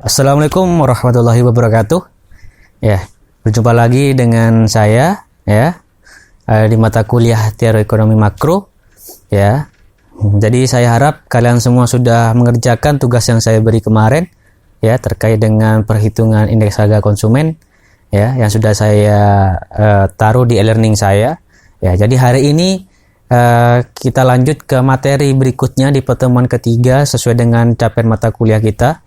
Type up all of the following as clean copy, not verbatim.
Assalamualaikum warahmatullahi wabarakatuh. Ya, berjumpa lagi dengan saya di mata kuliah Teori Ekonomi Makro. Ya. Jadi saya harap kalian semua sudah mengerjakan tugas yang saya beri kemarin terkait dengan perhitungan indeks harga konsumen yang sudah saya taruh di e-learning saya. Ya, jadi hari ini kita lanjut ke materi berikutnya di pertemuan ketiga sesuai dengan capaian mata kuliah kita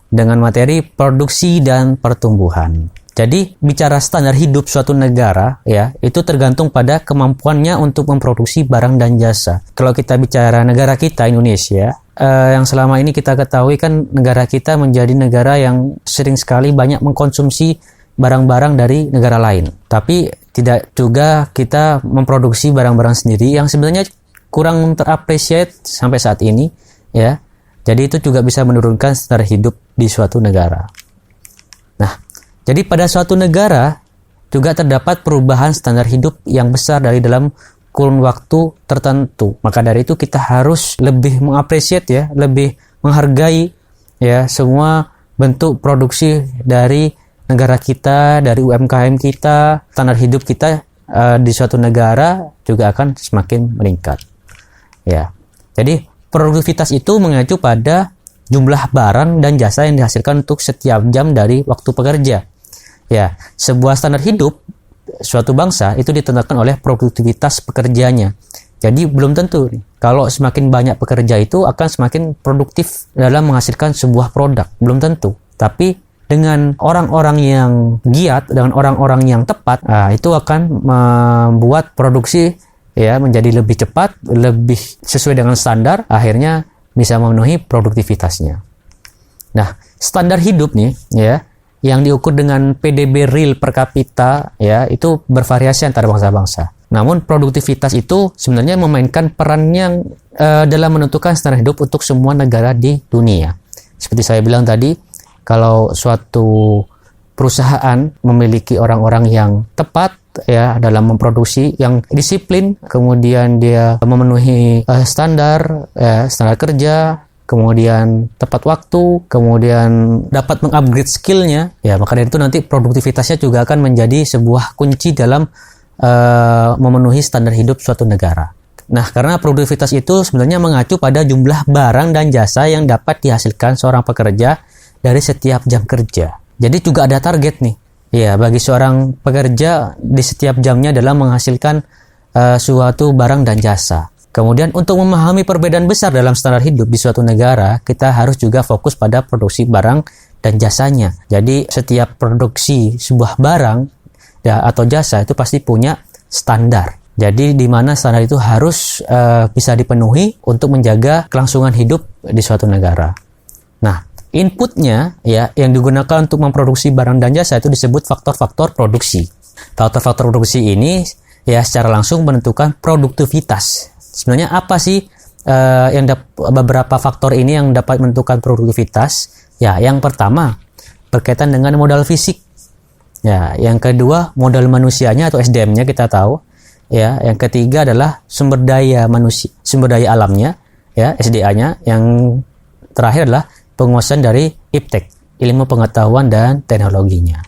dengan materi produksi dan pertumbuhan. Jadi bicara standar hidup suatu negara itu tergantung pada kemampuannya untuk memproduksi barang dan jasa. Kalau kita bicara negara kita Indonesia, yang selama ini kita ketahui kan negara kita menjadi negara yang sering sekali banyak mengkonsumsi barang-barang dari negara lain. Tapi tidak juga kita memproduksi barang-barang sendiri yang sebenarnya kurang terapresiasi sampai saat ini Jadi itu juga bisa menurunkan standar hidup di suatu negara. Nah, jadi pada suatu negara juga terdapat perubahan standar hidup yang besar dari dalam kurun waktu tertentu. Maka dari itu kita harus lebih mengapresiasi lebih menghargai semua bentuk produksi dari negara kita, dari UMKM kita, standar hidup kita di suatu negara juga akan semakin meningkat. Jadi produktivitas itu mengacu pada jumlah barang dan jasa yang dihasilkan untuk setiap jam dari waktu pekerja. Sebuah standar hidup suatu bangsa itu ditentukan oleh produktivitas pekerjanya. Jadi belum tentu kalau semakin banyak pekerja itu akan semakin produktif dalam menghasilkan sebuah produk. Belum tentu. Tapi dengan orang-orang yang giat, dengan orang-orang yang tepat, itu akan membuat produksi menjadi lebih cepat, lebih sesuai dengan standar, akhirnya bisa memenuhi produktivitasnya. Nah, standar hidup nih yang diukur dengan PDB real per kapita itu bervariasi antara bangsa-bangsa. Namun produktivitas itu sebenarnya memainkan peran yang dalam menentukan standar hidup untuk semua negara di dunia. Seperti saya bilang tadi, kalau suatu perusahaan memiliki orang-orang yang tepat dalam memproduksi, yang disiplin, kemudian dia memenuhi standar kerja, kemudian tepat waktu, kemudian dapat mengupgrade skillnya, maka dari itu nanti produktivitasnya juga akan menjadi sebuah kunci dalam memenuhi standar hidup suatu negara. Nah, karena produktivitas itu sebenarnya mengacu pada jumlah barang dan jasa yang dapat dihasilkan seorang pekerja dari setiap jam kerja. Jadi juga ada target nih. Bagi seorang pekerja di setiap jamnya dalam menghasilkan suatu barang dan jasa. Kemudian untuk memahami perbedaan besar dalam standar hidup di suatu negara, kita harus juga fokus pada produksi barang dan jasanya. Jadi setiap produksi sebuah barang atau jasa itu pasti punya standar. Jadi di mana standar itu harus bisa dipenuhi untuk menjaga kelangsungan hidup di suatu negara. Nah, inputnya yang digunakan untuk memproduksi barang dan jasa itu disebut faktor-faktor produksi. Faktor-faktor produksi ini secara langsung menentukan produktivitas. Sebenarnya apa sih beberapa faktor ini yang dapat menentukan produktivitas? Yang pertama berkaitan dengan modal fisik. Yang kedua modal manusianya atau SDM-nya kita tahu. Yang ketiga adalah sumber daya manusia, sumber daya alamnya, SDA-nya. Yang terakhir adalah penguasaan dari IPTEK, ilmu pengetahuan dan teknologinya.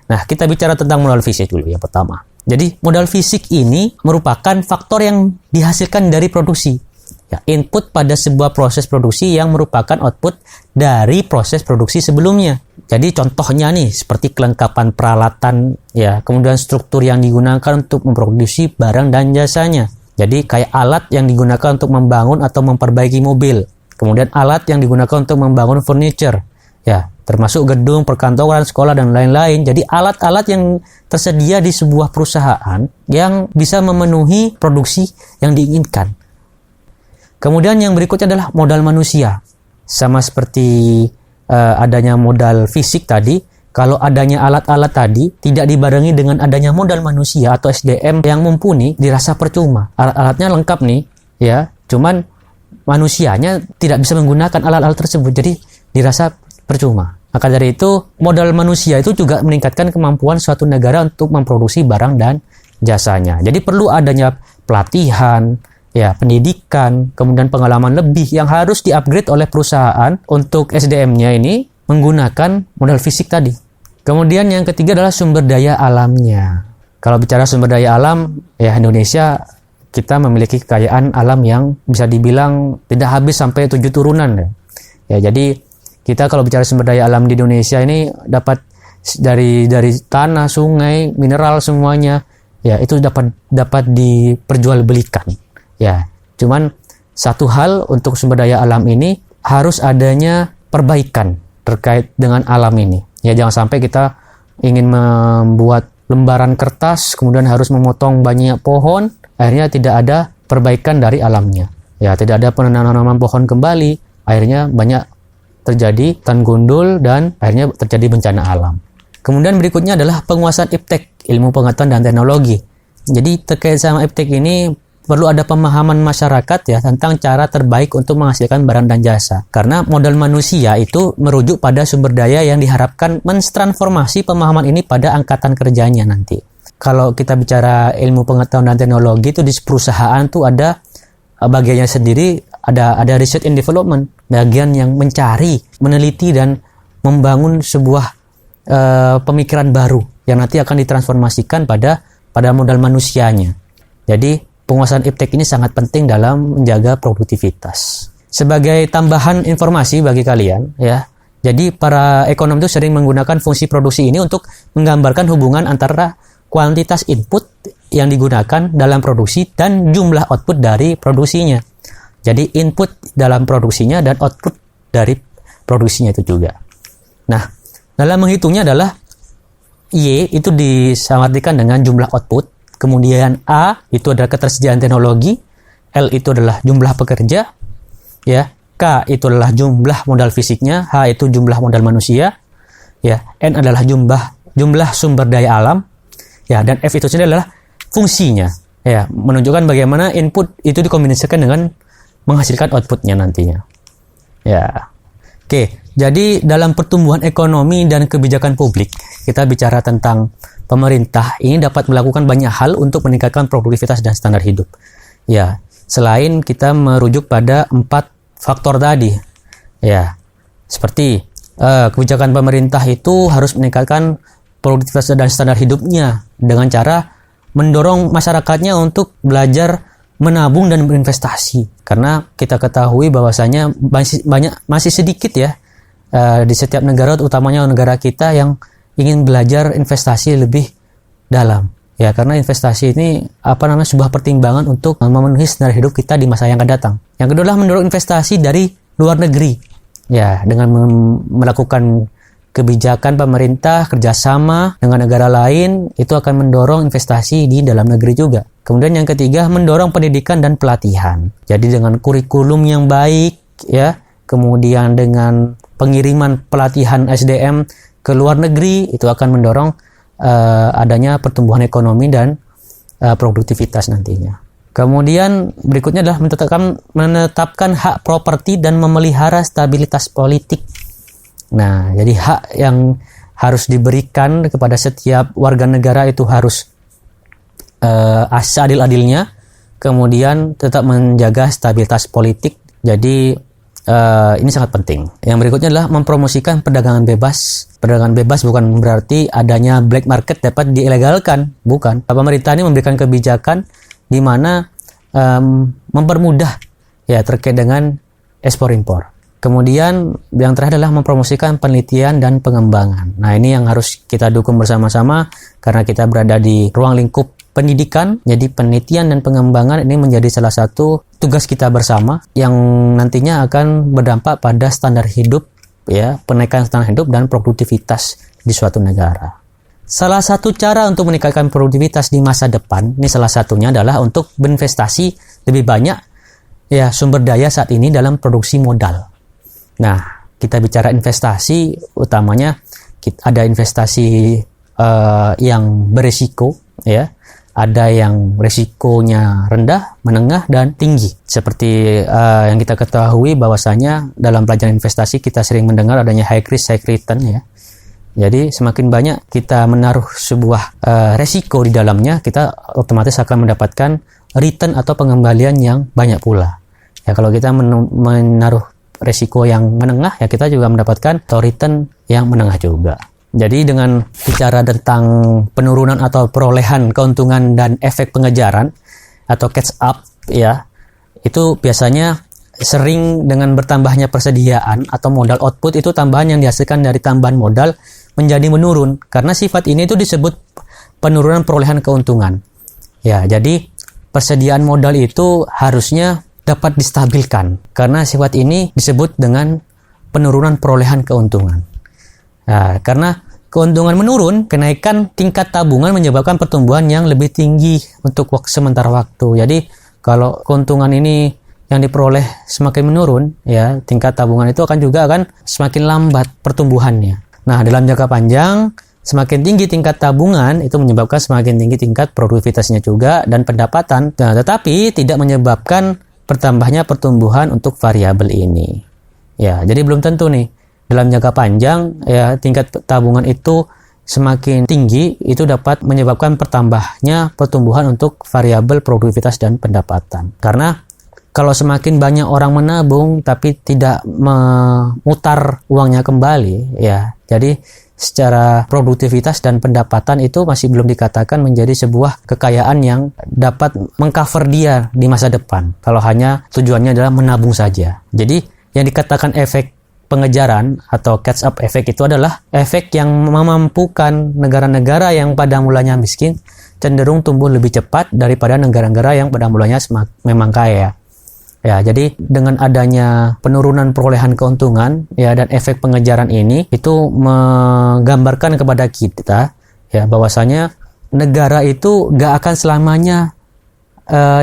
Nah, kita bicara tentang modal fisik dulu yang pertama. Jadi, modal fisik ini merupakan faktor yang dihasilkan dari produksi. Input pada sebuah proses produksi yang merupakan output dari proses produksi sebelumnya. Jadi, contohnya nih, seperti kelengkapan peralatan, kemudian struktur yang digunakan untuk memproduksi barang dan jasanya. Jadi, kayak alat yang digunakan untuk membangun atau memperbaiki mobil. Kemudian alat yang digunakan untuk membangun furniture, termasuk gedung, perkantoran, sekolah, dan lain-lain. Jadi alat-alat yang tersedia di sebuah perusahaan yang bisa memenuhi produksi yang diinginkan. Kemudian yang berikutnya adalah modal manusia. Sama seperti adanya modal fisik tadi, kalau adanya alat-alat tadi tidak dibarengi dengan adanya modal manusia atau SDM yang mumpuni, dirasa percuma. Alat-alatnya lengkap nih, cuman manusianya tidak bisa menggunakan alat-alat tersebut, jadi dirasa percuma. Maka dari itu, modal manusia itu juga meningkatkan kemampuan suatu negara untuk memproduksi barang dan jasanya. Jadi perlu adanya pelatihan, ya pendidikan, kemudian pengalaman lebih yang harus di-upgrade oleh perusahaan untuk SDM-nya ini menggunakan modal fisik tadi. Kemudian yang ketiga adalah sumber daya alamnya. Kalau bicara sumber daya alam, ya Indonesia kita memiliki kekayaan alam yang bisa dibilang tidak habis sampai 7 turunan. Ya, jadi kita kalau bicara sumber daya alam di Indonesia ini dapat dari tanah, sungai, mineral semuanya, ya itu dapat diperjualbelikan. Ya, cuman satu hal untuk sumber daya alam ini harus adanya perbaikan terkait dengan alam ini. Ya, jangan sampai kita ingin membuat lembaran kertas, kemudian harus memotong banyak pohon, akhirnya tidak ada perbaikan dari alamnya. Ya, tidak ada penanaman pohon kembali, akhirnya banyak terjadi hutan gundul dan akhirnya terjadi bencana alam. Kemudian berikutnya adalah penguasaan iptek, ilmu pengetahuan dan teknologi. Jadi terkait sama iptek ini perlu ada pemahaman masyarakat ya tentang cara terbaik untuk menghasilkan barang dan jasa. Karena modal manusia itu merujuk pada sumber daya yang diharapkan mentransformasi pemahaman ini pada angkatan kerjanya nanti. Kalau kita bicara ilmu pengetahuan dan teknologi itu di perusahaan tuh ada bagiannya sendiri, ada research and development, bagian yang mencari, meneliti dan membangun sebuah pemikiran baru yang nanti akan ditransformasikan pada modal manusianya. Jadi penguasaan iptek ini sangat penting dalam menjaga produktivitas. Sebagai tambahan informasi bagi kalian, ya. Jadi para ekonom itu sering menggunakan fungsi produksi ini untuk menggambarkan hubungan antara kuantitas input yang digunakan dalam produksi dan jumlah output dari produksinya. Jadi input dalam produksinya dan output dari produksinya itu juga. Nah, dalam menghitungnya adalah Y itu disamarkan dengan jumlah output. Kemudian A itu adalah ketersediaan teknologi, L itu adalah jumlah pekerja, ya, K itu adalah jumlah modal fisiknya, H itu jumlah modal manusia, ya, N adalah jumlah sumber daya alam, ya, dan F itu sendiri adalah fungsinya, ya, menunjukkan bagaimana input itu dikombinasikan dengan menghasilkan outputnya nantinya, ya. Oke, jadi dalam pertumbuhan ekonomi dan kebijakan publik, kita bicara tentang pemerintah ini dapat melakukan banyak hal untuk meningkatkan produktivitas dan standar hidup. Ya, selain kita merujuk pada 4 faktor tadi. Ya, seperti kebijakan pemerintah itu harus meningkatkan produktivitas dan standar hidupnya dengan cara mendorong masyarakatnya untuk belajar menabung dan berinvestasi. Karena kita ketahui bahwasanya masih sedikit ya di setiap negara, utamanya negara kita yang ingin belajar investasi lebih dalam. Ya, karena investasi ini sebuah pertimbangan untuk memenuhi standar hidup kita di masa yang akan datang. Yang kedua adalah mendorong investasi dari luar negeri. Ya, dengan melakukan kebijakan pemerintah kerjasama dengan negara lain itu akan mendorong investasi di dalam negeri juga. Kemudian yang ketiga mendorong pendidikan dan pelatihan. Jadi dengan kurikulum yang baik, ya, kemudian dengan pengiriman pelatihan SDM ke luar negeri itu akan mendorong adanya pertumbuhan ekonomi dan produktivitas nantinya. Kemudian berikutnya adalah menetapkan hak properti dan memelihara stabilitas politik. Nah, jadi hak yang harus diberikan kepada setiap warga negara itu harus seadil-adilnya, kemudian tetap menjaga stabilitas politik. Jadi ini sangat penting. Yang berikutnya adalah mempromosikan perdagangan bebas. Perdagangan bebas bukan berarti adanya black market dapat diilegalkan, bukan. Pemerintah ini memberikan kebijakan di mana mempermudah ya terkait dengan ekspor impor. Kemudian yang terakhir adalah mempromosikan penelitian dan pengembangan. Nah, ini yang harus kita dukung bersama-sama karena kita berada di ruang lingkup pendidikan. Jadi penelitian dan pengembangan ini menjadi salah satu tugas kita bersama yang nantinya akan berdampak pada standar hidup, ya, penaikan standar hidup dan produktivitas di suatu negara. Salah satu cara untuk meningkatkan produktivitas di masa depan, ini salah satunya adalah untuk berinvestasi lebih banyak ya sumber daya saat ini dalam produksi modal. Nah, kita bicara investasi, utamanya ada investasi yang berisiko, ya. Ada yang risikonya rendah, menengah, dan tinggi. Seperti yang kita ketahui bahwasanya dalam pelajaran investasi kita sering mendengar adanya high risk, high return, ya. Jadi semakin banyak kita menaruh sebuah resiko di dalamnya, kita otomatis akan mendapatkan return atau pengembalian yang banyak pula. Ya, kalau kita menaruh resiko yang menengah, ya kita juga mendapatkan atau return yang menengah juga. Jadi dengan bicara tentang penurunan atau perolehan keuntungan dan efek pengejaran atau catch up, ya, itu biasanya sering dengan bertambahnya persediaan atau modal output, itu tambahan yang dihasilkan dari tambahan modal menjadi menurun, karena sifat ini itu disebut penurunan perolehan keuntungan. Ya, jadi persediaan modal itu harusnya dapat distabilkan, karena sifat ini disebut dengan penurunan perolehan keuntungan. Nah, karena keuntungan menurun, kenaikan tingkat tabungan menyebabkan pertumbuhan yang lebih tinggi untuk sementara waktu. Jadi kalau keuntungan ini yang diperoleh semakin menurun, ya tingkat tabungan itu akan semakin lambat pertumbuhannya. Nah, dalam jangka panjang, semakin tinggi tingkat tabungan itu menyebabkan semakin tinggi tingkat produktivitasnya juga dan pendapatan. Nah, tetapi tidak menyebabkan bertambahnya pertumbuhan untuk variabel ini. Ya, jadi belum tentu nih. Dalam jangka panjang, ya tingkat tabungan itu semakin tinggi, itu dapat menyebabkan bertambahnya pertumbuhan untuk variabel produktivitas dan pendapatan. Karena kalau semakin banyak orang menabung tapi tidak memutar uangnya kembali, ya jadi secara produktivitas dan pendapatan itu masih belum dikatakan menjadi sebuah kekayaan yang dapat mengcover dia di masa depan, kalau hanya tujuannya adalah menabung saja. Jadi yang dikatakan efek pengejaran atau catch up efek itu adalah efek yang memampukan negara-negara yang pada mulanya miskin cenderung tumbuh lebih cepat daripada negara-negara yang pada mulanya memang kaya. Ya, jadi dengan adanya penurunan perolehan keuntungan, ya, dan efek pengejaran ini itu menggambarkan kepada kita, ya, bahwasanya negara itu gak akan selamanya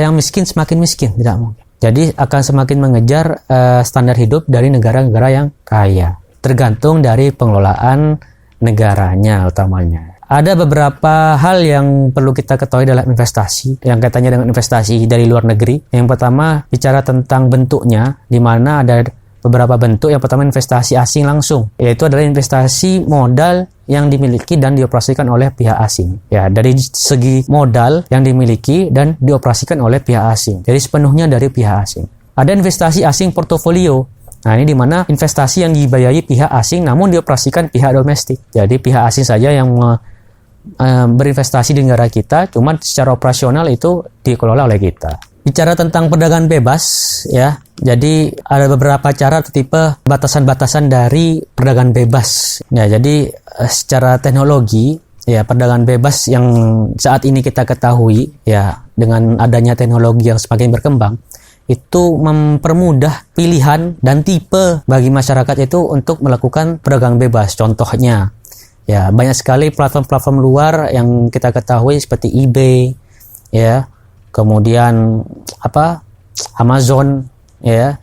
yang miskin semakin miskin, tidak mungkin. Jadi akan semakin mengejar standar hidup dari negara-negara yang kaya, tergantung dari pengelolaan negaranya utamanya. Ada beberapa hal yang perlu kita ketahui dalam investasi, yang kaitannya dengan investasi dari luar negeri. Yang pertama, bicara tentang bentuknya, di mana ada beberapa bentuk. Yang pertama, investasi asing langsung, yaitu adalah investasi modal yang dimiliki dan dioperasikan oleh pihak asing. Ya, dari segi modal yang dimiliki dan dioperasikan oleh pihak asing. Jadi sepenuhnya dari pihak asing. Ada investasi asing portofolio. Nah, ini di mana investasi yang dibiayai pihak asing namun dioperasikan pihak domestik. Jadi pihak asing saja yang berinvestasi di negara kita, cuman secara operasional itu dikelola oleh kita. Bicara tentang perdagangan bebas, ya, jadi ada beberapa cara atau tipe batasan-batasan dari perdagangan bebas. Ya, jadi secara teknologi, ya, perdagangan bebas yang saat ini kita ketahui, ya, dengan adanya teknologi yang semakin berkembang, itu mempermudah pilihan dan tipe bagi masyarakat itu untuk melakukan perdagangan bebas. Contohnya, ya, banyak sekali platform-platform luar yang kita ketahui seperti eBay, ya, kemudian Amazon, ya,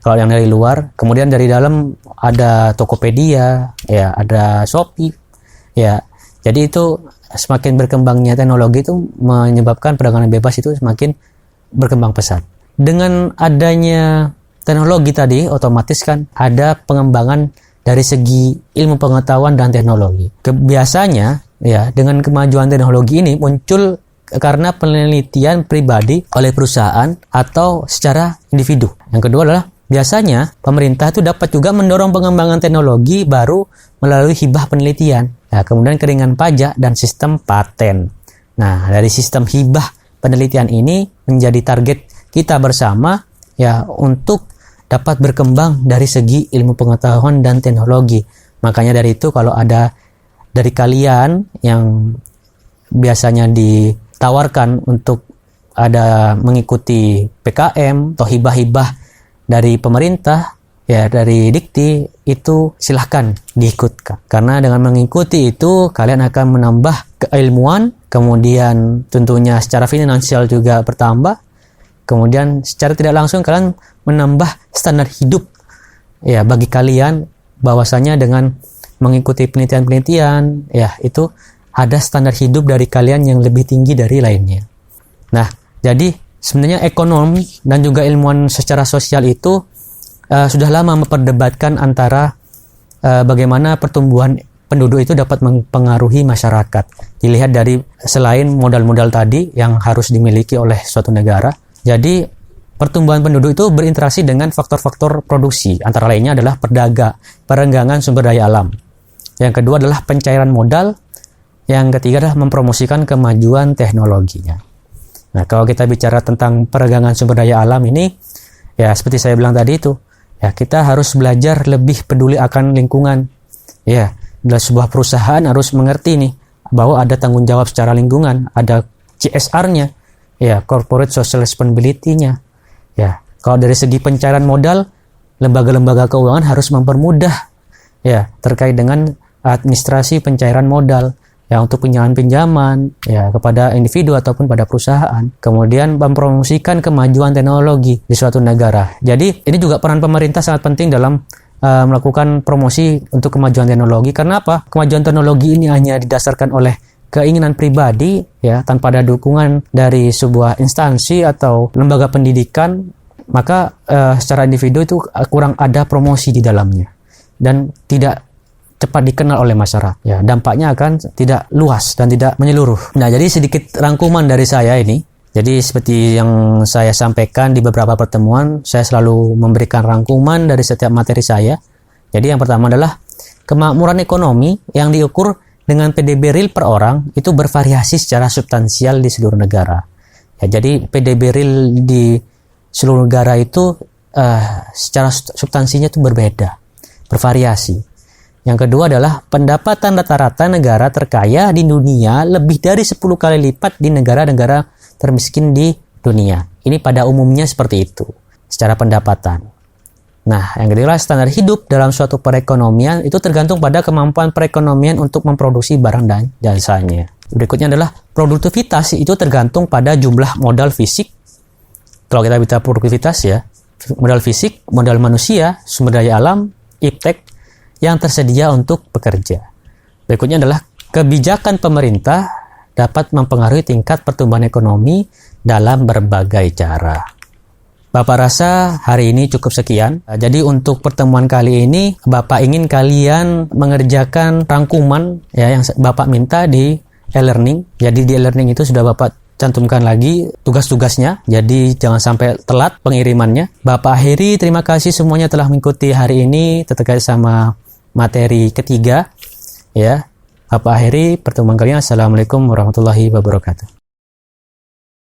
kalau yang dari luar. Kemudian dari dalam ada Tokopedia, ya, ada Shopee, ya. Jadi itu semakin berkembangnya teknologi itu menyebabkan perdagangan bebas itu semakin berkembang pesat. Dengan adanya teknologi tadi, otomatis kan ada pengembangan dari segi ilmu pengetahuan dan teknologi. Biasanya, ya, dengan kemajuan teknologi ini muncul karena penelitian pribadi oleh perusahaan atau secara individu. Yang kedua adalah biasanya pemerintah itu dapat juga mendorong pengembangan teknologi baru melalui hibah penelitian. Ya, kemudian keringanan pajak dan sistem paten. Nah, dari sistem hibah penelitian ini menjadi target kita bersama, ya, untuk dapat berkembang dari segi ilmu pengetahuan dan teknologi. Makanya dari itu kalau ada dari kalian yang biasanya ditawarkan untuk ada mengikuti PKM atau hibah-hibah dari pemerintah, ya, dari Dikti, itu silahkan diikutkan. Karena dengan mengikuti itu kalian akan menambah keilmuan, kemudian tentunya secara finansial juga bertambah, kemudian secara tidak langsung kalian menambah standar hidup, ya, bagi kalian, bahwasanya dengan mengikuti penelitian-penelitian, ya, itu ada standar hidup dari kalian yang lebih tinggi dari lainnya. Nah, jadi sebenarnya ekonom dan juga ilmuwan secara sosial itu sudah lama memperdebatkan antara bagaimana pertumbuhan penduduk itu dapat mempengaruhi masyarakat. Dilihat dari selain modal-modal tadi yang harus dimiliki oleh suatu negara. Jadi pertumbuhan penduduk itu berinteraksi dengan faktor-faktor produksi. Antara lainnya adalah perenggangan sumber daya alam. Yang kedua adalah pencairan modal. Yang ketiga adalah mempromosikan kemajuan teknologinya. Nah, kalau kita bicara tentang perenggangan sumber daya alam ini, ya seperti saya bilang tadi itu, ya kita harus belajar lebih peduli akan lingkungan. Ya, dalam sebuah perusahaan harus mengerti nih bahwa ada tanggung jawab secara lingkungan, ada CSR-nya, ya corporate social responsibility-nya. Ya, kalau dari segi pencairan modal, lembaga-lembaga keuangan harus mempermudah ya terkait dengan administrasi pencairan modal. Ya, untuk pinjaman-pinjaman ya kepada individu ataupun pada perusahaan. Kemudian mempromosikan kemajuan teknologi di suatu negara. Jadi ini juga peran pemerintah sangat penting dalam melakukan promosi untuk kemajuan teknologi. Karena apa? Kemajuan teknologi ini hanya didasarkan oleh keinginan pribadi ya tanpa ada dukungan dari sebuah instansi atau lembaga pendidikan, maka secara individu itu kurang ada promosi di dalamnya dan tidak cepat dikenal oleh masyarakat. Ya, dampaknya akan tidak luas dan tidak menyeluruh. Nah, jadi sedikit rangkuman dari saya ini. Jadi seperti yang saya sampaikan di beberapa pertemuan, saya selalu memberikan rangkuman dari setiap materi saya. Jadi yang pertama adalah kemakmuran ekonomi yang diukur dengan PDB real per orang itu bervariasi secara substansial di seluruh negara. Ya, jadi PDB real di seluruh negara itu secara substansinya itu berbeda, bervariasi. Yang kedua adalah pendapatan rata-rata negara terkaya di dunia lebih dari 10 kali lipat di negara-negara termiskin di dunia. Ini pada umumnya seperti itu, secara pendapatan. Nah, yang kedua standar hidup dalam suatu perekonomian itu tergantung pada kemampuan perekonomian untuk memproduksi barang dan jasanya. Berikutnya adalah produktivitas itu tergantung pada jumlah modal fisik. Kalau kita bicara produktivitas ya, modal fisik, modal manusia, sumber daya alam, iptek, yang tersedia untuk bekerja. Berikutnya adalah kebijakan pemerintah dapat mempengaruhi tingkat pertumbuhan ekonomi dalam berbagai cara. Bapak rasa hari ini cukup sekian. Jadi untuk pertemuan kali ini, Bapak ingin kalian mengerjakan rangkuman ya yang Bapak minta di e-learning. Jadi di e-learning itu sudah Bapak cantumkan lagi tugas-tugasnya. Jadi jangan sampai telat pengirimannya. Bapak akhiri, terima kasih semuanya telah mengikuti hari ini terkait sama materi ketiga ya. Bapak akhiri pertemuan kali ini. Assalamualaikum warahmatullahi wabarakatuh.